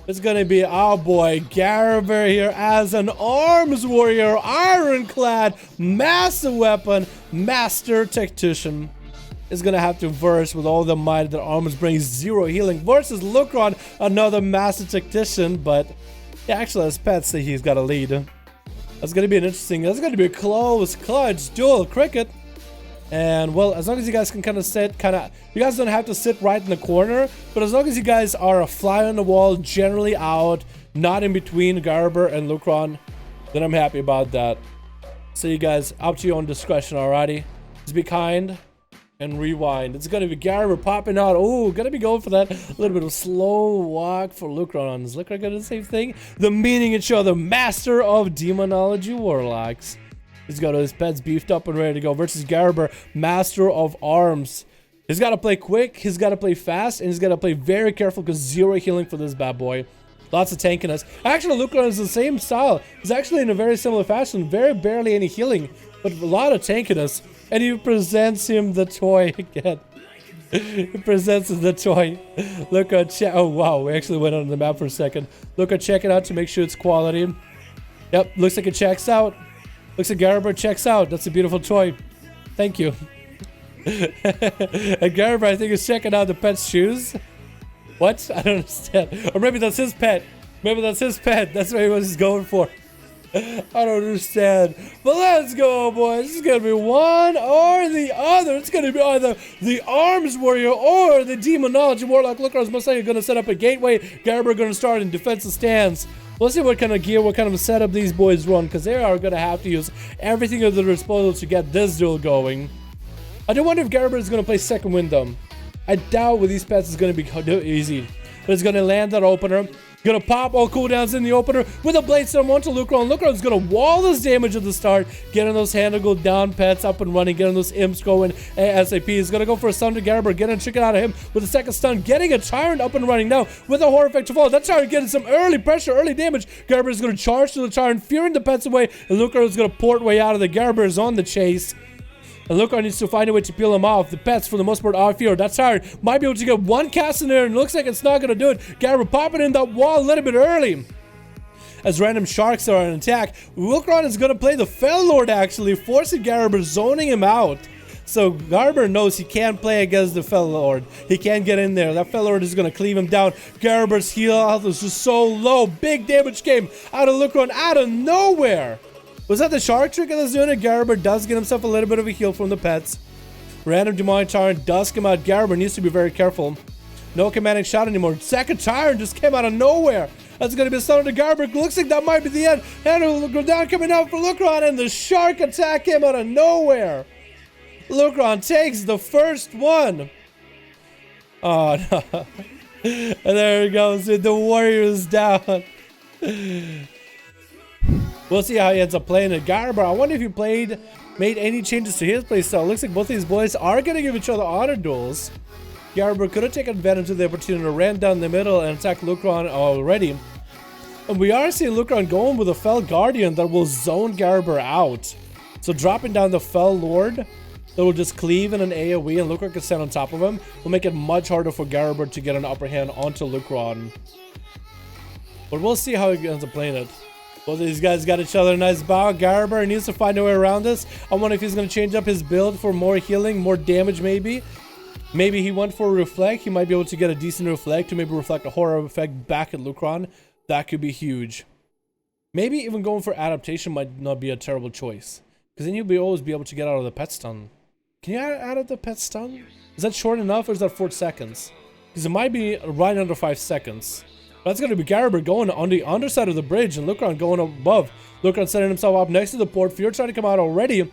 It's gonna be our boy Garber here as an arms warrior, ironclad, master weapon, master tactician. Is gonna have to verse with all the might that arms brings, 0 healing versus Lucron, another master tactician, but yeah, actually as Pat say he's got a lead. That's gonna be an interesting, that's gonna be a close clutch duel cricket. And well, as long as you guys can kind of sit, you guys don't have to sit right in the corner, but as long as you guys are a fly on the wall, generally out, not in between Garber and Lucron, then I'm happy about that. So you guys, up to your own discretion, alrighty? Just be kind and rewind. It's gonna be Garber popping out. Oh, gonna be going for that little bit of slow walk for Lucron. Is Lucron gonna do the same thing? The meeting each other, master of Demonology Warlocks. He's got his pets beefed up and ready to go versus Garber, master of arms. He's got to play quick, he's got to play fast, and he's got to play very careful because 0 healing for this bad boy. Lots of tankiness. Actually, Lucron is the same style. He's actually in a very similar fashion. Very barely any healing, but a lot of tankiness. And he presents him the toy again. He presents the toy. Lucron, oh wow, we actually went on the map for a second. Lucron, check it out to make sure it's quality. Yep, looks like it checks out. Looks like Garber checks out. That's a beautiful toy. Thank you. And Garber, I think, is checking out the pet's shoes. What? I don't understand. Or maybe that's his pet. Maybe that's his pet. That's what he was going for. I don't understand. But let's go, boys. This is going to be one or the other. It's going to be either the Arms Warrior or the Demonology Warlock. Look, I was most likely going to set up a gateway. Garber going to start in defensive stance. We'll see what kind of gear, what kind of a setup these boys run, because they are going to have to use everything at their disposal to get this duel going. I do wonder if Garber is going to play second window. I doubt with these pets it's going to be easy. But it's going to land that opener. Gonna pop all cooldowns in the opener with a Blade Storm onto Lucron. Lucron's gonna wall this damage at the start, getting those handle down pets up and running, getting those imps going. SAP is gonna go for a stun to Garber, getting a chicken out of him with a second stun, getting a Tyrant up and running now with a Horror Effect to fall. That Tyrant getting some early pressure, early damage. Garber is gonna charge to the Tyrant, fearing the pets away, and Lucron is gonna port way out of the Garber is on the chase. And Lucron needs to find a way to peel him off. The pets, for the most part, are feared. That's hard. Might be able to get one cast in there, and it looks like it's not going to do it. Garber popping in that wall a little bit early. As random sharks are on attack, Lucron is going to play the Fell Lord, actually, forcing Garber, zoning him out. So Garber knows he can't play against the Fell Lord. He can't get in there. That Fell Lord is going to cleave him down. Garber's heal health is just so low. Big damage came out of Lucron out of nowhere. Was that the shark trick that's doing it? Garber does get himself a little bit of a heal from the pets. Random demonic Tyrant does come out. Garber needs to be very careful. No commanding shot anymore. Second Tyrant just came out of nowhere. That's going to be a stun to Garber. Looks like that might be the end. Handle will go down, coming out for Lucron, and the shark attack came out of nowhere. Lucron takes the first one. Oh no. And there he goes. The warrior is down. We'll see how he ends up playing it. Garber, I wonder if he made any changes to his playstyle. Looks like both of these boys are going to give each other honor duels. Garber could have taken advantage of the opportunity to ran down the middle and attack Lucron already. And we are seeing Lucron going with a Fell Guardian that will zone Garber out. So dropping down the Fell Lord that will just cleave in an AoE, and Lucron can stand on top of him will make it much harder for Garber to get an upper hand onto Lucron. But we'll see how he ends up playing it. Both of these guys got each other a nice bow. Garber needs to find a way around this. I wonder if he's going to change up his build for more healing, more damage maybe. Maybe he went for a Reflect. He might be able to get a decent Reflect to maybe reflect a Horror Effect back at Lucron. That could be huge. Maybe even going for Adaptation might not be a terrible choice, because then you'll always be able to get out of the pet stun. Can you add out the pet stun? Is that short enough, or is that 4 seconds? Because it might be right under 5 seconds. That's going to be Garber going on the underside of the bridge and Lucron going above. Lucron setting himself up next to the port. Fear trying to come out already.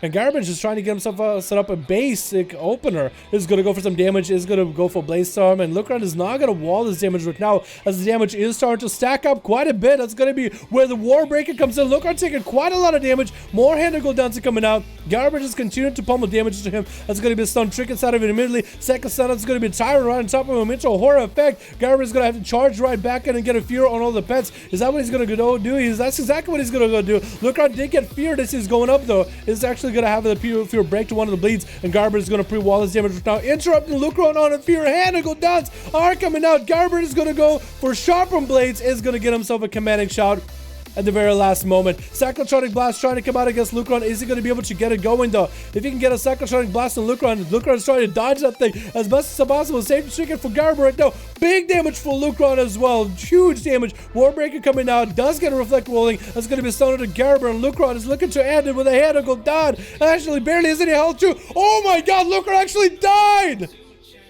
And Garber is just trying to get himself set up a basic opener. Is going to go for some damage. Is going to go for Blaze Storm. And Lucron is not going to wall this damage right now, as the damage is starting to stack up quite a bit. That's going to be where the Warbreaker comes in. Lucron taking quite a lot of damage. More hand cooldowns are coming out. Garber just continuing to pummel damage to him. That's going to be a stun trick inside of it immediately. Second stun, that's going to be a Tyrant right on top of him into a Horror Effect. Garber is going to have to charge right back in and get a Fear on all the pets. Is that what he's going to go do? That's exactly what he's going to go do. Lucron did get feared as he's going up though. It's actually actually going to have the Fear break to one of the bleeds, and Garber is going to pre-wall his damage now, interrupting Lucron on a Fear. Handle downs are coming out. Garber is going to go for Sharpened Blades, is going to get himself a commanding shout at the very last moment. Cyclotronic Blast trying to come out against Lucron. Is he going to be able to get it going though? If he can get a Cyclotronic Blast on Lucron, Lucron is trying to dodge that thing as best as possible. Safe chicken for Garber right now. Big damage for Lucron as well. Huge damage. Warbreaker coming out. Does get a Reflect rolling. That's going to be stunted to Garber, and Lucron is looking to end it with a hand to go down. Actually, barely has any health too. Oh my god, Lucron actually died!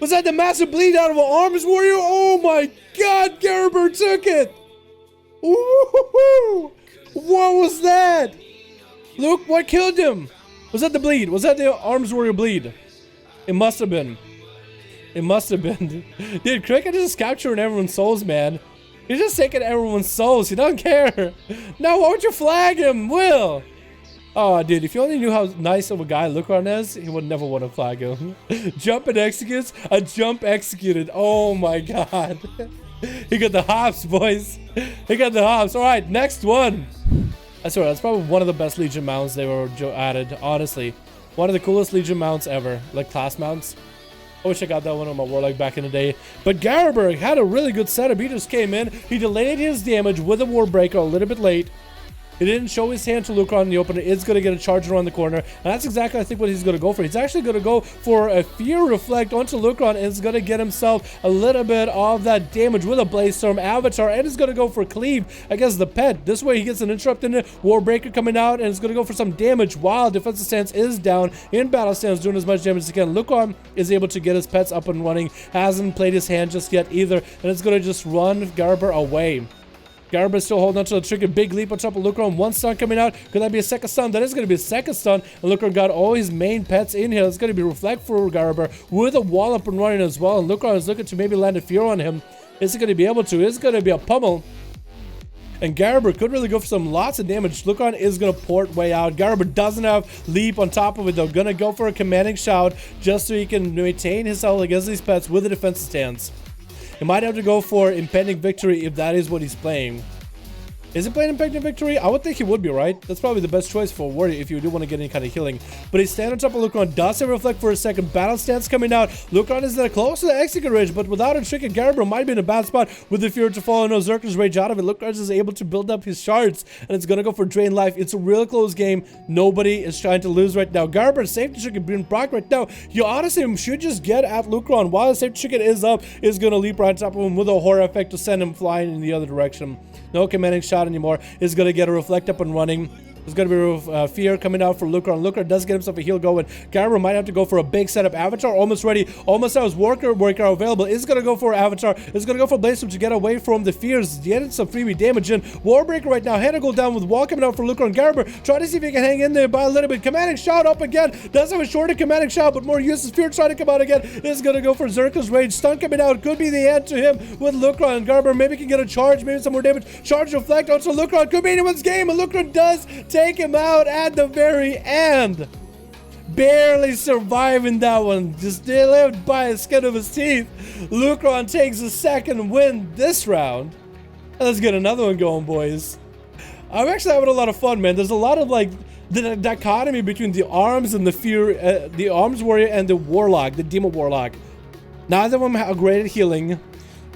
Was that the massive bleed out of an Arms Warrior? Oh my god, Garber took it! Ooh, what was that? Look, what killed him? Was that the bleed? Was that the Arms Warrior bleed? It must have been. It must have been. Dude, Cricket is just capturing everyone's souls, man. He's just taking everyone's souls. He doesn't care. Now, why would you flag him, Will? Oh, dude, if you only knew how nice of a guy Lucron is, he would never want to flag him. Jump and executes. A jump executed. Oh, my God. He got the hops, boys. He got the hops. All right, next one. I swear, that's probably one of the best Legion mounts they were added. Honestly, one of the coolest Legion mounts ever, like class mounts. I wish I got that one on my Warlock back in the day. But Garber had a really good setup. He just came in. He delayed his damage with a Warbreaker a little bit late. He didn't show his hand to Lucron in the opener. It's going to get a charge around the corner. And that's exactly, I think, what he's going to go for. He's actually going to go for a Fear Reflect onto Lucron, and is going to get himself a little bit of that damage with a Blaze Storm Avatar. And he's going to go for Cleave against the pet. This way he gets an interrupt in it. Warbreaker coming out, and it's going to go for some damage while defensive stance is down. In battle stance, doing as much damage as he can. Lucron is able to get his pets up and running. Hasn't played his hand just yet either. And it's going to just run Garber away. Garber still holding on to the trigger. Big leap on top of Lucron. One stun coming out. Could that be a second stun? That is going to be a second stun. And Lucron got all his main pets in here. It's going to be Reflect for Garber with a wall up and running as well. And Lucron is looking to maybe land a Fear on him. Is he going to be able to? It's going to be a pummel. And Garber could really go for some lots of damage. Lucron is going to port way out. Garber doesn't have leap on top of it though. Going to go for a commanding shout just so he can maintain his health against these pets with a defensive stance. He might have to go for Impending Victory if that is what he's playing. Is he playing Impending Victory? I would think he would be, right? That's probably the best choice for Warrior if you do want to get any kind of healing. But he's standing on top of Lucron. Does have Reflect for a second. Battle stance coming out. Lucron is there close to the Execute Ridge, but without a trick, Garber might be in a bad spot with the Fear to follow. No Zerker's Rage out of it. Lucron is able to build up his shards, and it's going to go for Drain Life. It's a real close game. Nobody is trying to lose right now. Garber, safety chicken being proc right now. You honestly should just get at Lucron while the safety chicken is up. Is going to leap right on top of him with a horror effect to send him flying in the other direction. No commanding shot anymore. Is going to get a Reflect up and running. There's going to be Fear coming out for Lucron. Lucron does get himself a heal going. Garber might have to go for a big setup. Avatar almost ready. Almost has Worker available. Is going to go for Avatar. Is going to go for Blaze Storm to get away from the Fears. Getting some freebie damage in. Warbreaker right now. Hand to go down with wall coming out for Lucron. Garber trying to see if he can hang in there by a little bit. Commanding shout up again. Does have a shorter commanding shout, but more useless. Fear trying to come out again. Is going to go for Zerker's Rage. Stun coming out. Could be the end to him with Lucron. Garber maybe can get a charge. Maybe some more damage. Charge Reflect onto Lucron. Could be anyone's game. And Lucron does take him out at the very end. Barely surviving that one. Just lived by the skin of his teeth. Lucron takes a second win this round. Let's get another one going, boys. I'm actually having a lot of fun, man. There's a lot of like the dichotomy between the arms and the Fear, the Arms Warrior and the Warlock, the Demo Warlock. Neither of them are great at healing.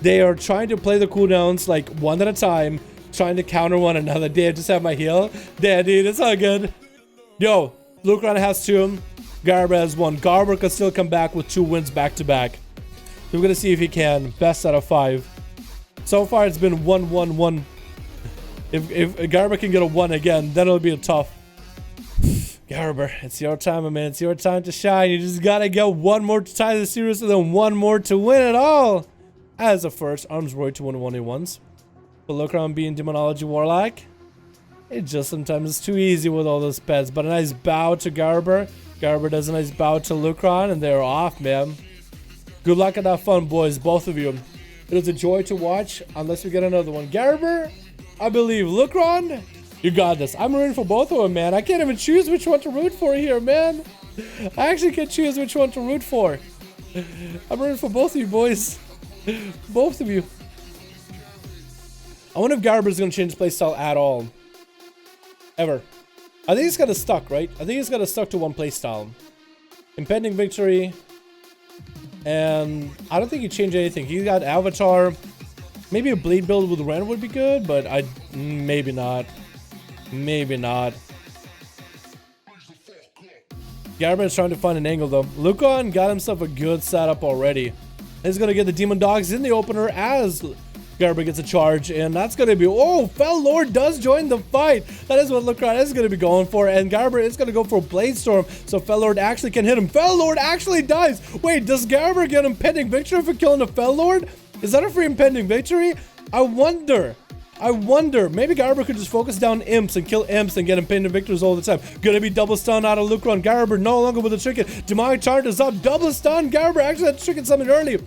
They are trying to play the cooldowns like one at a time, trying to counter one another. Dave, just have my heal. Yeah, dude, it's all good. Yo, Lucron has 2. Garber has 1. Garber can still come back with 2 wins back to back. We're gonna see if he can. Best out of 5. So far, it's been 1-1-1. If Garber can get a 1 again, then it'll be a tough. Garber, it's your time, my man. It's your time to shine. You just gotta get one more to tie the series, and then one more to win it all. As a first, Arms Warrior to 1-1-1s. But Lucron being Demonology Warlock, it just sometimes is too easy with all those pets. But a nice bow to Garber. Garber does a nice bow to Lucron, and they're off, man. Good luck and have fun, boys, both of you. It was a joy to watch, unless we get another one. Garber, I believe. Lucron, you got this. I'm rooting for both of them, man. I can't even choose which one to root for here, man. I actually can't choose which one to root for. I'm rooting for both of you, boys. Both of you. I wonder if Garber's going to change his playstyle at all. Ever. I think he's kind of stuck, right? I think he's kind of stuck to one playstyle. Impending Victory. And I don't think he changed anything. He got Avatar. Maybe a Blade build with Ren would be good, but maybe not. Maybe not. Garber is trying to find an angle though. Lukon got himself a good setup already. He's gonna get the Demon Dogs in the opener as Garber gets a charge, and that's gonna be, oh, Fell Lord does join the fight. That is what Lukon is gonna be going for, and Garber is gonna go for a Blade Storm, so Fell Lord actually can hit him. Fell Lord actually dies. Wait, does Garber get impending victory for killing the Fell Lord? Is that a free impending victory? I wonder. Maybe Garber could just focus down imps and kill imps and get impending victories all the time. Gonna be double stun out of Lucron. Garber no longer with the Chicken. Demonic Charge is up. Double stun. Garber actually had Chicken summoned early.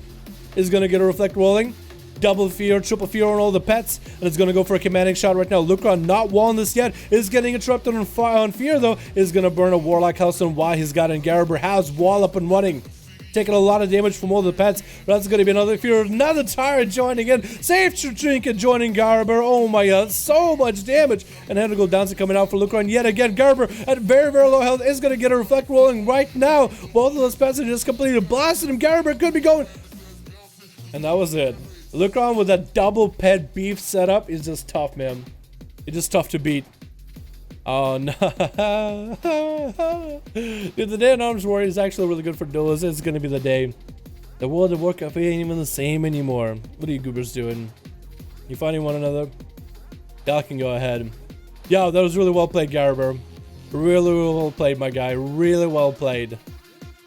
Is gonna get a Reflect rolling. Double fear, triple fear on all the pets. And it's gonna go for a commanding shot right now. Lucron not walling this yet. Is getting interrupted on fear though. Is gonna burn a Warlock House on why he's got it. And Garber has wall up and running. Taking a lot of damage from all the pets. That's going to be another fear. Another Tyrant joining in. Safe Trinket joining Garber. Oh my god, so much damage. And Henrigal Dancer coming out for Lucron yet again. Garber at very, very low health is going to get a Reflect rolling right now. Both of those pets are just completed. Blasted him. Garber could be going. And that was it. Lucron with that double pet beef setup is just tough, man. It's just tough to beat. Oh no. Dude, the day in Arms War is actually really good for duels. It's gonna be the day. The World of Warcraft ain't even the same anymore. What are you goobers doing? You finding one another? Y'all can go ahead. Yo, that was really well played, Garber. Really well played, my guy. Really well played.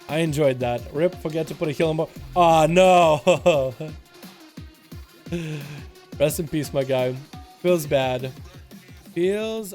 I enjoyed that. Rip, forget to put a heal on. Oh no. Rest in peace, my guy. Feels bad. Feels